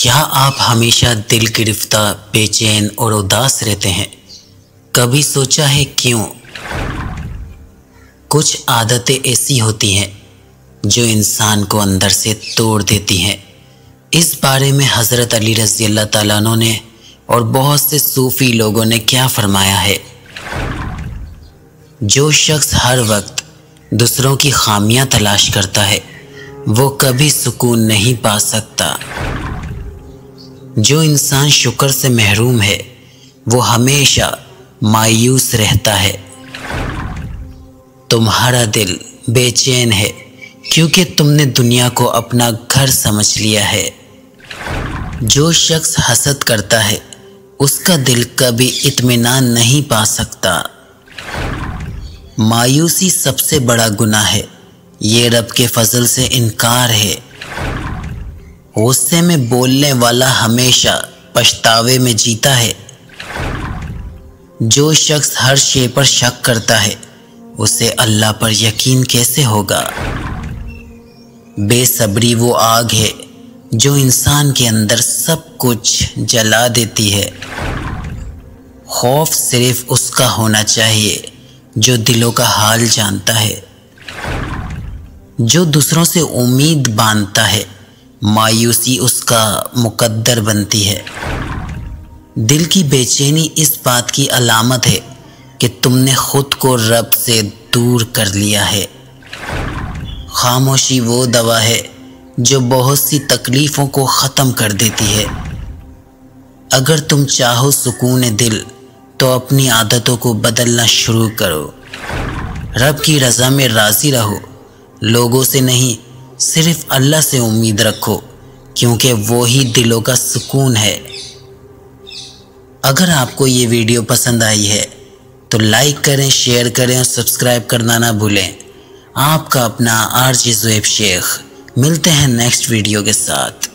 क्या आप हमेशा दिल गिरफ्ता, बेचैन और उदास रहते हैं? कभी सोचा है क्यों? कुछ आदतें ऐसी होती हैं जो इंसान को अंदर से तोड़ देती हैं। इस बारे में हज़रत अली रज़ी अल्लाह ताला अन्हु ने और बहुत से सूफ़ी लोगों ने क्या फरमाया है। जो शख्स हर वक्त दूसरों की खामियां तलाश करता है वो कभी सुकून नहीं पा सकता। जो इंसान शुक्र से महरूम है वो हमेशा मायूस रहता है। तुम्हारा दिल बेचैन है क्योंकि तुमने दुनिया को अपना घर समझ लिया है। जो शख्स हसद करता है उसका दिल कभी इत्मीनान नहीं पा सकता। मायूसी सबसे बड़ा गुनाह है, ये रब के फजल से इनकार है। गुस्से में बोलने वाला हमेशा पछतावे में जीता है। जो शख्स हर शे पर शक करता है उसे अल्लाह पर यकीन कैसे होगा। बेसब्री वो आग है जो इंसान के अंदर सब कुछ जला देती है। खौफ सिर्फ उसका होना चाहिए जो दिलों का हाल जानता है। जो दूसरों से उम्मीद बांधता है मायूसी उसका मुकद्दर बनती है। दिल की बेचैनी इस बात की अलामत है कि तुमने खुद को रब से दूर कर लिया है। खामोशी वो दवा है जो बहुत सी तकलीफ़ों को ख़त्म कर देती है। अगर तुम चाहो सुकून दिल तो अपनी आदतों को बदलना शुरू करो। रब की रज़ा में राज़ी रहो। लोगों से नहीं, सिर्फ अल्लाह से उम्मीद रखो क्योंकि वो ही दिलों का सुकून है। अगर आपको ये वीडियो पसंद आई है तो लाइक करें, शेयर करें और सब्सक्राइब करना ना भूलें। आपका अपना आरजे ज़ुएब शेख। मिलते हैं नेक्स्ट वीडियो के साथ।